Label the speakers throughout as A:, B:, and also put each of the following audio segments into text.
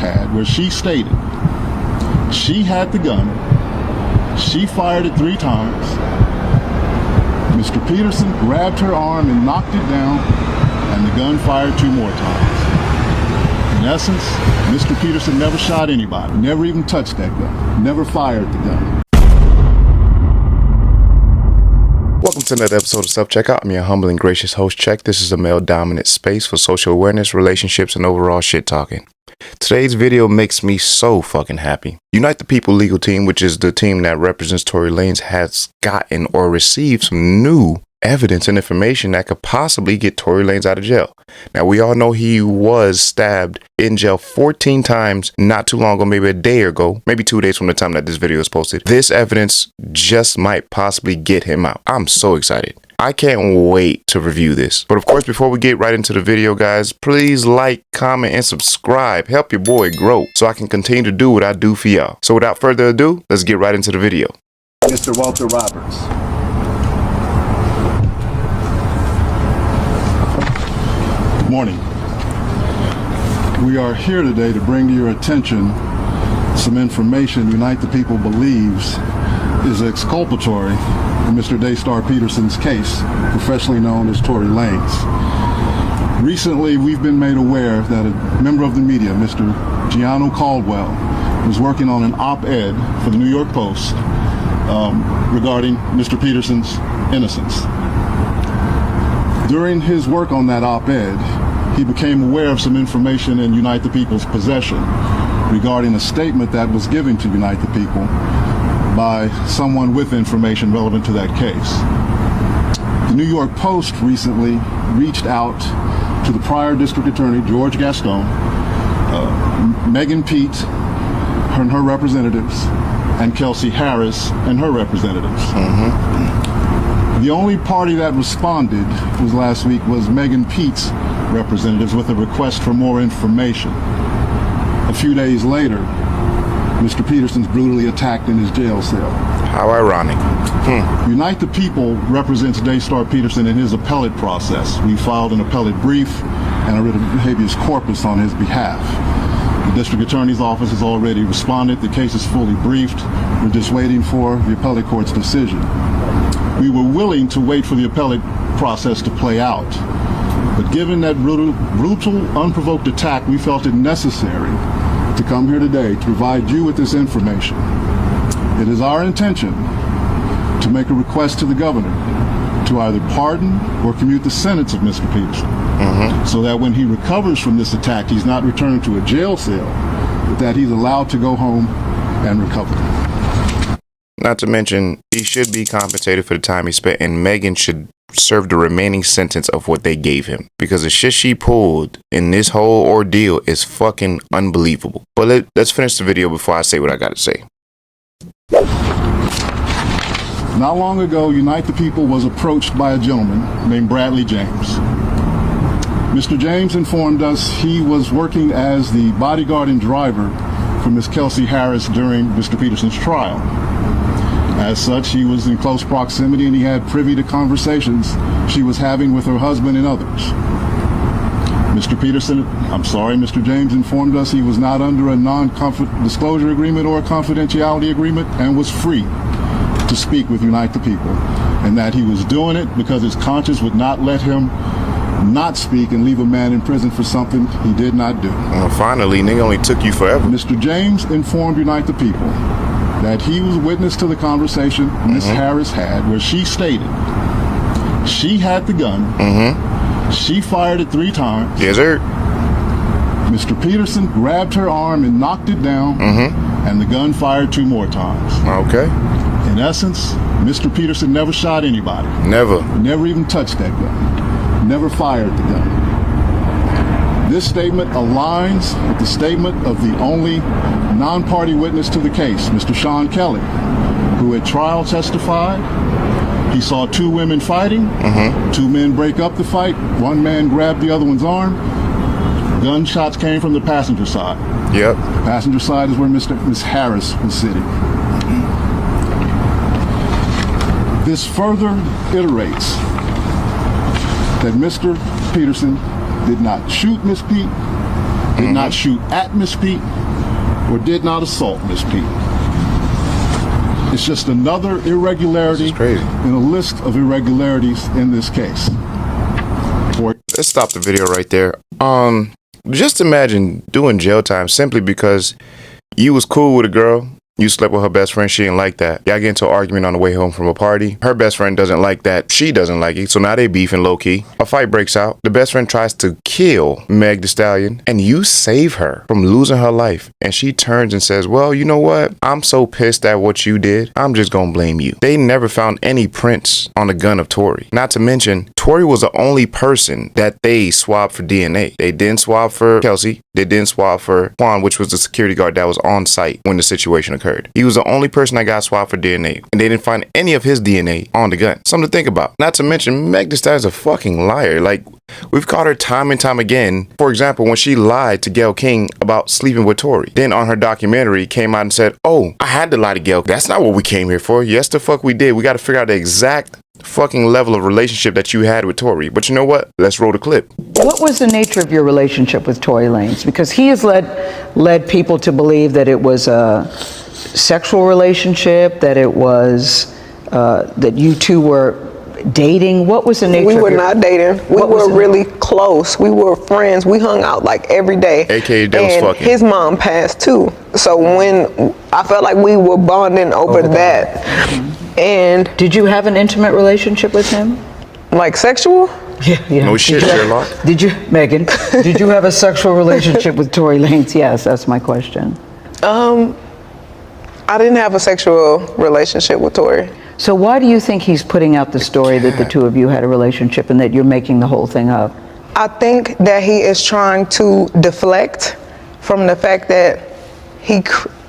A: had, where she stated she had the gun, she fired it 3 times, Mr. Peterson grabbed her arm and knocked it down, and the gun fired 2 more times. In essence, Mr. Peterson never shot anybody, never even touched that gun, never fired the gun.
B: Welcome to another episode of Self-Checkout. I'm your humble and gracious host, Check. This is a male-dominant space for social awareness, relationships, and overall shit-talking. Today's video makes me so fucking happy. Unite the People legal team, which is the team that represents Tory Lanez, has gotten or received some new evidence and information that could possibly get Tory Lanez out of jail. Now, we all know he was stabbed in jail 14 times not too long ago, maybe a day ago, maybe 2 days from the time that this video is posted. This evidence just might possibly get him out. I'm so excited. I can't wait to review this. But of course, before we get right into the video, guys, please like, comment, and subscribe. Help your boy grow so I can continue to do what I do for y'all. So without further ado, let's get right into the video.
A: Mr. Walter Roberts. Good morning. We are here today to bring to your attention some information Unite the People believes is exculpatory in Mr. Daystar Peterson's case, professionally known as Tory Lanez. Recently, we've been made aware that a member of the media, Mr. Gianno Caldwell, was working on an op-ed for the New York Post regarding Mr. Peterson's innocence. During his work on that op-ed, he became aware of some information in Unite the People's possession regarding a statement that was given to Unite the People by someone with information relevant to that case. The New York Post recently reached out to the prior district attorney, George Gascon, Megan Pete and her representatives, and Kelsey Harris and her representatives. The only party that responded last week was Megan Pete's representatives with a request for more information. A few days later, Mr. Peterson's brutally attacked in his jail cell.
B: How ironic.
A: Unite the People represents Daystar Peterson in his appellate process. We filed an appellate brief and a writ of habeas corpus on his behalf. The district attorney's office has already responded. The case is fully briefed. We're just waiting for the appellate court's decision. We were willing to wait for the appellate process to play out, but given that brutal, unprovoked attack, we felt it necessary to come here today to provide you with this information. It is our intention to make a request to the governor to either pardon or commute the sentence of Mr. Peterson, so that when he recovers from this attack, he's not returned to a jail cell, but that he's allowed to go home and recover.
B: Not to mention, he should be compensated for the time he spent, and Megan should serve the remaining sentence of what they gave him, because the shit she pulled in this whole ordeal is fucking unbelievable. But let's finish the video before I say what I gotta say.
A: Not long ago, Unite the People was approached by a gentleman named Bradley James. Mr. James informed us he was working as the bodyguard and driver for Miss Kelsey Harris during Mr. Peterson's trial. As such, he was in close proximity and he had privy to conversations she was having with her husband and others. Mr. James informed us he was not under a non-disclosure agreement or a confidentiality agreement and was free to speak with Unite the People, and that he was doing it because his conscience would not let him not speak and leave a man in prison for something he did not do.
B: Well, finally, nigga only took you forever.
A: Mr. James informed Unite the People that he was witness to the conversation Miss Harris had, where she stated she had the gun, she fired it 3 times.
B: Yes, sir.
A: Mr. Peterson grabbed her arm and knocked it down, and the gun fired 2 more times.
B: Okay.
A: In essence, Mr. Peterson never shot anybody. Never even touched that gun. Never fired the gun. This statement aligns with the statement of the only non-party witness to the case, Mr. Sean Kelly, who at trial testified he saw 2 women fighting, 2 men break up the fight, 1 man grabbed the other one's arm. Gunshots came from the passenger side.
B: Yep.
A: The passenger side is where Miss Harris was sitting. This further iterates that Mr. Peterson did not shoot Miss Pete, did not shoot at Miss Pete or did not assault Miss Pete. It's just another irregularity in a list of irregularities in this case.
B: Let's stop the video right there. Just imagine doing jail time simply because you was cool with a girl. You slept with her best friend. She didn't like that. Y'all get into an argument on the way home from a party. Her best friend doesn't like that. She doesn't like it. So now they beefing low key. A fight breaks out. The best friend tries to kill Meg the Stallion and you save her from losing her life. And she turns and says, well, you know what? I'm so pissed at what you did. I'm just gonna blame you. They never found any prints on the gun of Tory. Not to mention, Tory was the only person that they swabbed for DNA. They didn't swab for Kelsey. They didn't swab for Quan, which was the security guard that was on site when the situation occurred. He was the only person that got swabbed for DNA, and they didn't find any of his DNA on the gun. Something to think about. Not to mention, Meg Thee Stallion's a fucking liar. Like, we've caught her time and time again. For example, when she lied to Gayle King about sleeping with Tory. Then on her documentary, came out and said, oh, I had to lie to Gayle. That's not what we came here for. Yes, the fuck we did. We got to figure out the exact fucking level of relationship that you had with Tory. But you know what? Let's roll the clip.
C: What was the nature of your relationship with Tory Lanez? Because he has led people to believe that it was a sexual relationship, that it was that you two were dating. What was the nature?
D: We were not dating. We were really close. We were friends. We hung out like every day.
B: AKA that was fucking.
D: His mom passed too. So when I felt like we were bonding over that.
C: Mm-hmm.
D: And
C: did you have an intimate relationship with him?
D: Like sexual?
C: Yeah.
B: No shit, Sherlock.
C: Did you, Megan? Did you have a sexual relationship with Tory Lanez? Yes, that's my question.
D: I didn't have a sexual relationship with Tory.
C: So why do you think he's putting out the story that the two of you had a relationship and that you're making the whole thing up?
D: I think that he is trying to deflect from the fact that he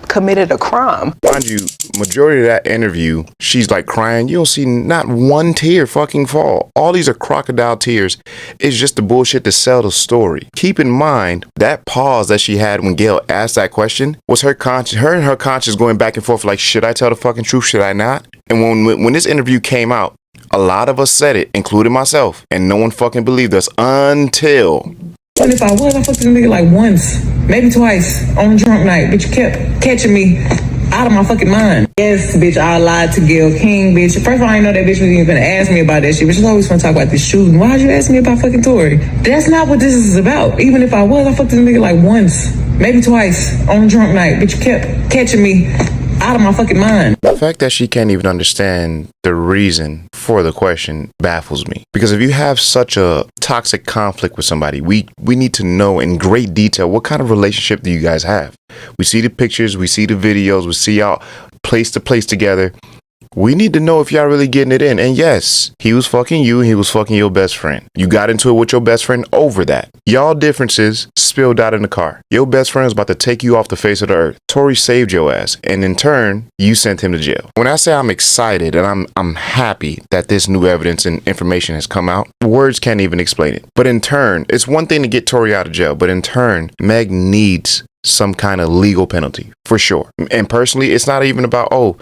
D: committed a crime.
B: Mind you, majority of that interview, she's like crying. You don't see not one tear fucking fall. All these are crocodile tears. It's just the bullshit to sell the story. Keep in mind, that pause that she had when Gayle asked that question was her and her conscience going back and forth like, should I tell the fucking truth? Should I not? And when this interview came out, a lot of us said it, including myself, and no one fucking believed us until...
E: What if I fucked this nigga like once, maybe twice on a drunk night, but you kept catching me out of my fucking mind. Yes, bitch, I lied to Gayle King, bitch. First of all, I didn't know that bitch was even gonna ask me about that shit, but she's always gonna talk about this shooting. Why'd you ask me about fucking Tory? That's not what this is about. Even if I fucked this nigga like once, maybe twice on a drunk night, but you kept catching me out of my fucking mind.
B: The fact that she can't even understand the reason for the question baffles me. Because if you have such a toxic conflict with somebody, we need to know in great detail what kind of relationship do you guys have. We see the pictures, we see the videos, we see y'all place to place together. We need to know if y'all really getting it in. And yes, he was fucking you, he was fucking your best friend. You got into it with your best friend over that. Y'all differences spilled out in the car. Your best friend was about to take you off the face of the earth. Tory saved your ass, and in turn, you sent him to jail. When I say I'm excited and I'm happy that this new evidence and information has come out, words can't even explain it. But in turn, it's one thing to get Tory out of jail, but in turn, Meg needs some kind of legal penalty, for sure. And personally, it's not even about, oh,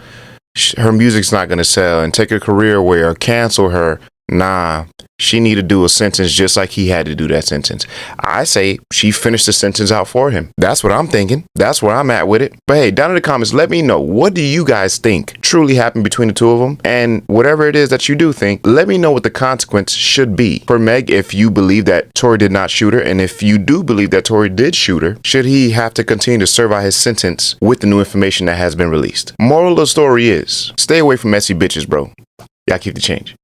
B: her music's not going to sell and take her career away or cancel her. Nah, she need to do a sentence just like he had to do that sentence. I say she finished the sentence out for him. That's what I'm thinking. That's where I'm at with it. But hey, down in the comments, let me know, what do you guys think truly happened between the two of them? And whatever it is that you do think, let me know what the consequence should be for Meg if you believe that Tory did not shoot her. And if you do believe that Tory did shoot her, should he have to continue to serve out his sentence with the new information that has been released? Moral of the story is, stay away from messy bitches, bro. Y'all keep the change.